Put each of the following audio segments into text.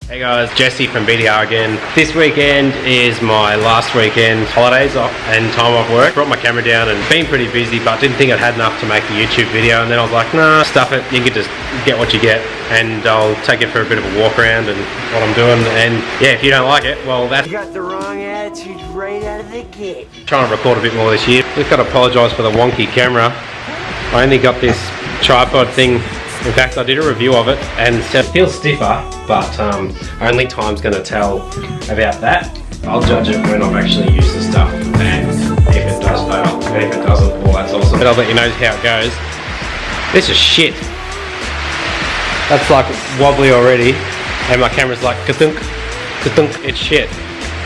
Hey guys, Jesse from BDR again. This weekend is my last weekend holidays off and time off work. Brought my camera down and been pretty busy, but didn't think I'd had enough to make a YouTube video, and then I was like, nah, stuff it, you can just get what you get, and I'll take it for a bit of a walk around and what I'm doing. And yeah, if you don't like it, well, that's... You got the wrong attitude right out of the gate. Trying to record a bit more this year. Just got to apologise for the wonky camera. I only got this tripod thing. In fact, I did a review of it and it feels stiffer, but only time's going to tell about that. I'll judge it when I've actually used the stuff, and if it does fail, and if it doesn't, well, that's awesome. But I'll let you know how it goes. This is shit. That's like wobbly already, and my camera's like ka-thunk, ka-thunk, it's shit.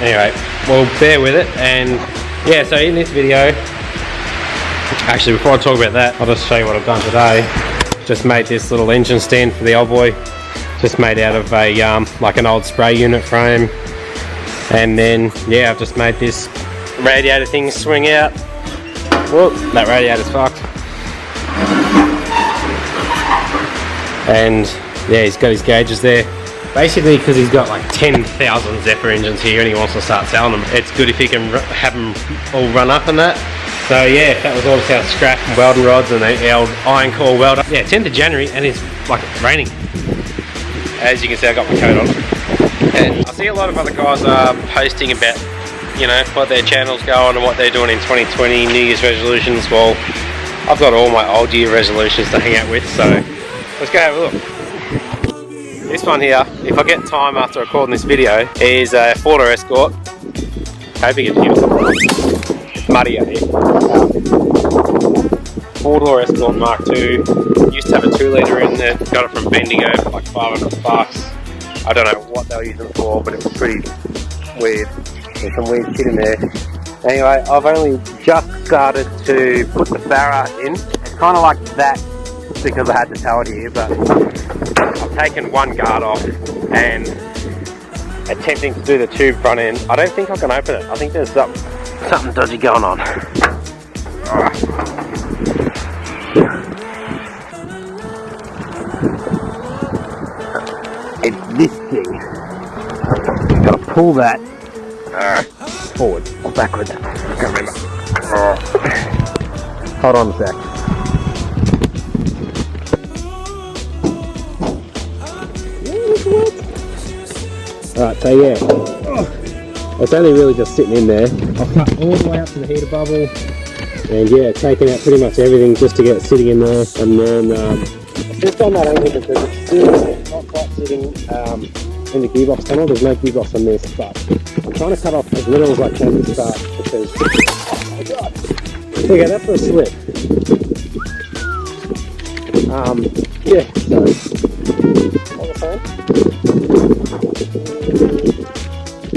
Anyway, well, bear with it, and yeah, so in this video, actually before I talk about that, I'll just show you what I've done today. Just made this little engine stand for the old boy, just made out of a like an old spray unit frame, and then yeah, I've just made this radiator thing swing out. Whoop, that radiator's fucked. And yeah, he's got his gauges there. Basically, because he's got like 10,000 Zephyr engines here and he wants to start selling them, it's good if he can have them all run up and that. So yeah, that was all just our scrap and welding rods and the old iron core welder. Yeah, 10th of January and it's like raining. As you can see, I got my coat on. And I see a lot of other guys are posting about, you know, what their channel's going and what they're doing in 2020, New Year's resolutions. Well, I've got all my old year resolutions to hang out with, so let's go have a look. This one here, if I get time after recording this video, is a Ford Escort. Hope you can hear it. It's muddy out here. 4-door Escort Mark II. Used to have a 2-litre in there. Got it from Bendigo for like $500. I don't know what they were using it for, but it was pretty weird. There's some weird shit in there. Anyway, I've only just started to put the Barra in. It's kind of like that because I had to tow it here, but I've taken one guard off and attempting to do the tube front end. I don't think I can open it. I think there's something dodgy going on. It's this thing. Gotta pull that forward or backwards. I can't remember. Hold on a sec. Alright, so yeah, it's only really just sitting in there. I've cut all the way up to the heater bubble, and yeah, taken out pretty much everything just to get it sitting in there. And then I've just done that only because it's still not quite sitting in the gearbox tunnel. There's no gearbox on this, but I'm trying to cut off as little as I can to start because, oh my god, look at that for a slip. Yeah, so, what was I saying?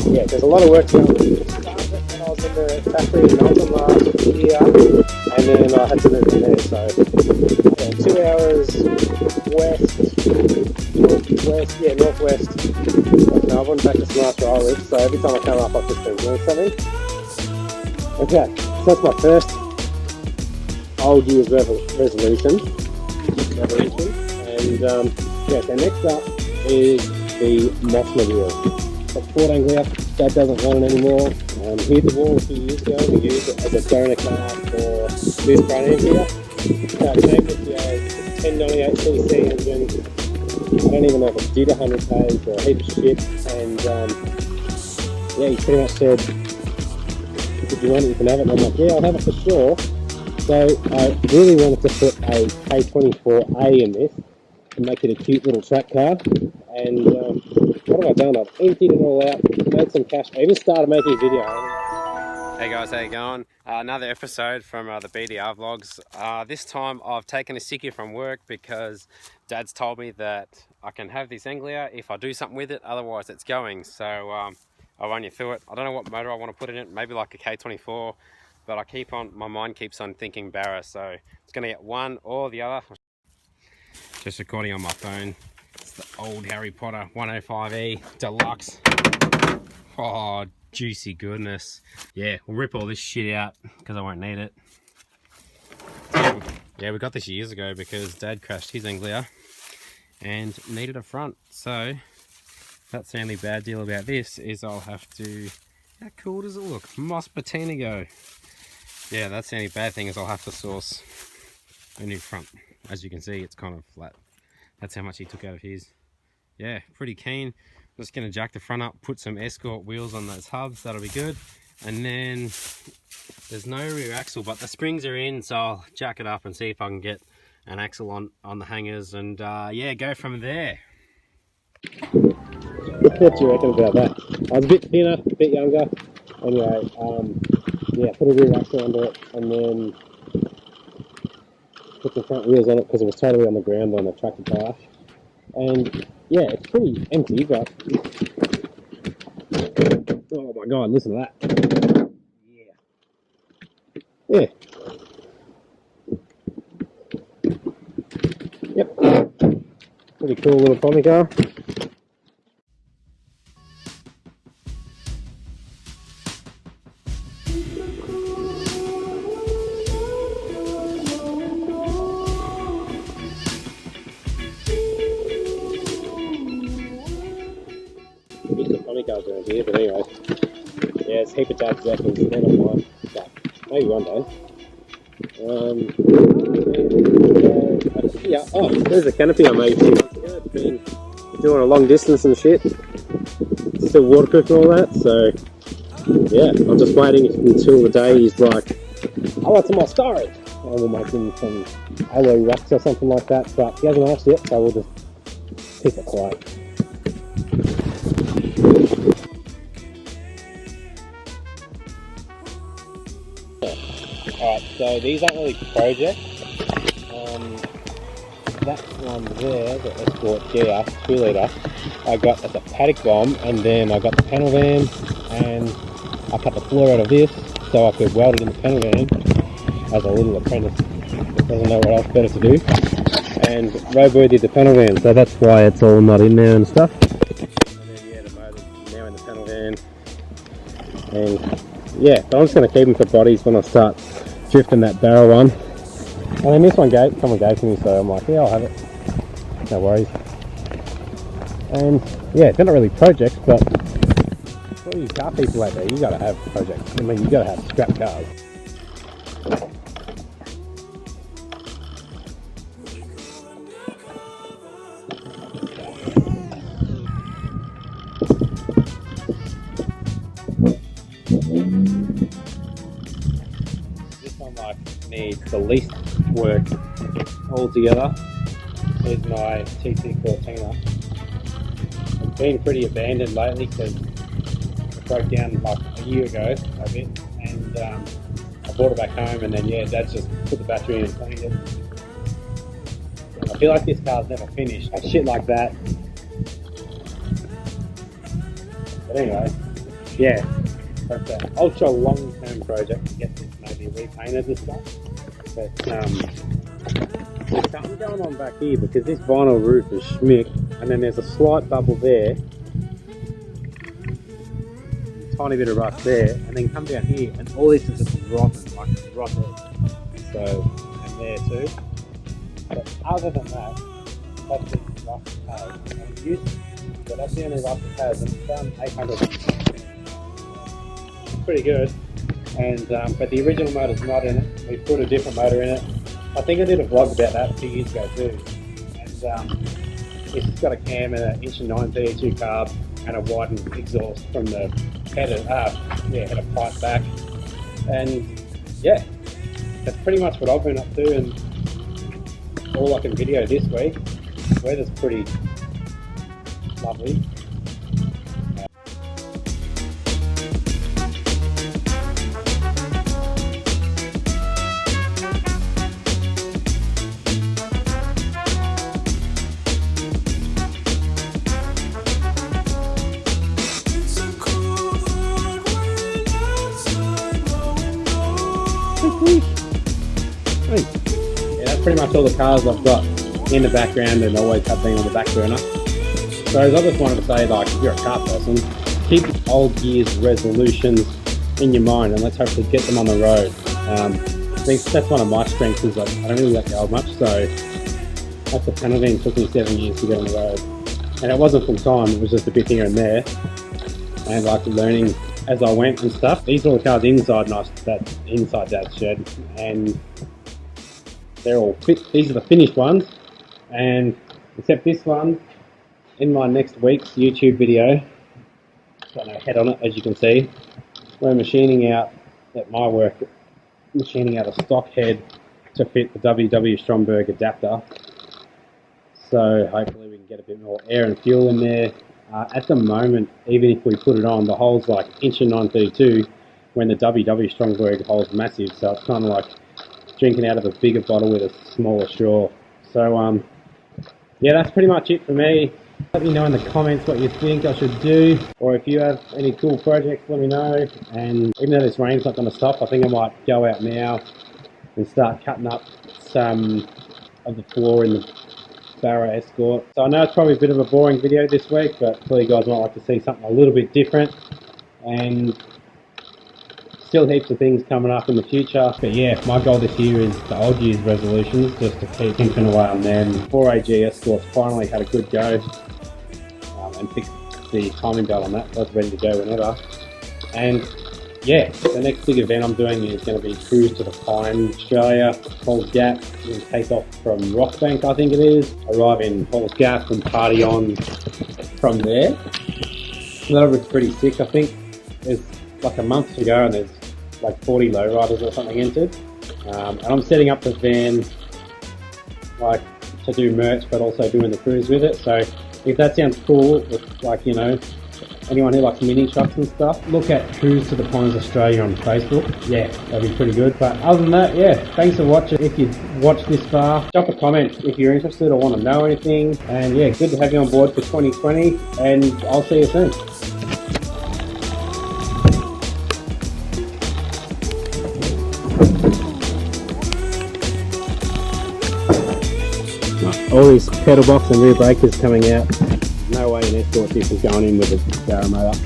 Yeah, there's a lot of work to do. I started it when I was in the factory in Melbourne last year, and then I had to move from there. So, yeah, 2 hours northwest of Melbourne, back to Sumatra where I live. So every time I come up, I've just been doing something. Okay, so that's my first old year's resolution. And yeah, so next up is the Mossmobile. Got Ford Anglia, Dad doesn't want it anymore. Hit the wall a few years ago, we used it as a donor car for this front end here. So it came with the 1098cc engine. I don't even know if it did 100 k's or a heap of shit. And yeah, he pretty much said, if you want it, you can have it. And I'm like, yeah, I'll have it for sure. So I really wanted to put a K24A in this and make it a cute little track car. And what have I done? I've emptied it all out, made some cash. I even started making a video. Hey guys, how you going? Another episode from the BDR vlogs. This time I've taken a sickie from work because Dad's told me that I can have this Anglia if I do something with it, otherwise it's going. So I'll run you through it. I don't know what motor I want to put in it, maybe like a K24, but my mind keeps on thinking Barra, so it's going to get one or the other. Just recording on my phone. It's the old Harry Potter 105E Deluxe. Oh, juicy goodness. Yeah, we'll rip all this shit out because I won't need it. Yeah, we got this years ago because Dad crashed his Anglia and needed a front. So That's the only bad deal about this is I'll have to, how cool does it look? Moss patina go. Yeah, that's the only bad thing is I'll have to source a new front. As you can see, it's kind of flat. That's how much he took out of his. Yeah, pretty keen. I'm just going to jack the front up, put some Escort wheels on those hubs, that'll be good. And then there's no rear axle, but the springs are in, so I'll jack it up and see if I can get an axle on the hangers and yeah, go from there. What do you reckon about that? I was a bit thinner, a bit younger. Anyway, yeah, put a rear axle under it and then put the front wheels on it because it was totally on the ground on the tractor tire. And yeah, it's pretty empty, but oh my god, listen to that. Yeah. Yep. Pretty cool little Tommy car. Cars around here, but anyway, yeah, it's a heap of Dad's seconds, they're not mine, but maybe one day. Yeah, oh, there's a canopy I made 2 months ago. It's been doing a long distance and shit. It's still waterproof and all that, so yeah, I'm just waiting until the day he's like, I want some more storage. And we'll make him some alloy racks or something like that, but he hasn't asked yet, so we'll just keep it quiet. Alright, so these aren't really projects. That one there, the Escort GS 2 litre, I got as a paddock bomb, and then I got the panel van, and I cut the floor out of this so I could weld it in the panel van as a little apprentice that doesn't know what else better to do. And Robo did the panel van, so that's why it's all not in there and stuff. And then yeah, the motor's now in the panel van. And yeah, but I'm just going to keep them for bodies when I start drifting that Barra one. And then this one someone gave to me, so I'm like, yeah, I'll have it. No worries. And yeah, they're not really projects, but for all you car people out there, you gotta have projects. I mean, you gotta have scrap cars. This one like needs the least work altogether. Here's my TT Cortina. It's been pretty abandoned lately because it broke down like a year ago a bit, and I brought it back home, and then yeah, Dad's just put the battery in and cleaned it. I feel like this car's never finished, like shit like that. But anyway, yeah, that's an ultra long-term project to get this maybe repainted and stuff. But there's something going on back here because this vinyl roof is schmick, and then there's a slight bubble there, a tiny bit of rust there, and then come down here and all this is just rotten, like rotten. So, and there too. But other than that, that's just rust it has. And it's used, but that's the only rust it has, and it's done 800. It's pretty good. And but the original motor's not in it. We put a different motor in it. I think I did a vlog about that a few years ago too. And it's got a cam and an 1.9 PE2 carb and a widened exhaust from the header, header pipe back. And yeah, that's pretty much what I've been up to, and all I can video this week. Weather's pretty lovely. Yeah, that's pretty much all the cars I've got in the background and always have been on the back burner. So I just wanted to say, like, if you're a car person, keep old years resolutions in your mind and let's hopefully get them on the road. I think that's one of my strengths, is like I don't really like to go much, so that's the panel van took me 7 years to get on the road. and it wasn't full time, it was just a bit here and there, and like learning as I went and stuff. These are all the cars inside inside Dad's shed, and they're all fit. These are the finished ones, and except this one, in my next week's YouTube video, got no head on it as you can see, we're machining out, at my work, machining out a stock head to fit the WW Stromberg adapter. So hopefully we can get a bit more air and fuel in there. At the moment, even if we put it on, the hole's like 1.932 in, when the WW Stromberg hole's massive, so it's kind of like drinking out of a bigger bottle with a smaller straw. So yeah, that's pretty much it for me. Let me know in the comments what you think I should do, or if you have any cool projects, let me know. And even though this rain's not going to stop, I think I might go out now and start cutting up some of the floor in the Barra Escort. So I know it's probably a bit of a boring video this week, but hopefully you guys might like to see something a little bit different, and still heaps of things coming up in the future. But yeah, my goal this year is the old year's resolutions, just to keep thinking away on them. 4AG Escorts finally had a good go, and fixed the timing belt on that, so it's ready to go whenever. And yeah, the next big event I'm doing is going to be cruise to the Pine, Australia, Halls Gap, and take off from Rockbank, I think it is. Arrive in Halls Gap and party on from there. So that looks pretty sick, I think. There's like a month to go and there's like 40 lowriders or something entered. And I'm setting up the van like to do merch, but also doing the cruise with it. So if that sounds cool, with like, you know, anyone who likes mini trucks and stuff, look at Cruise to the Pines Australia on Facebook. Yeah, that'd be pretty good. But other than that, yeah, thanks for watching. If you've watched this far, drop a comment if you're interested or want to know anything. And yeah, good to have you on board for 2020, and I'll see you soon. All these pedal box and rear breakers coming out. No way an Escort this is going in with a Barra motor.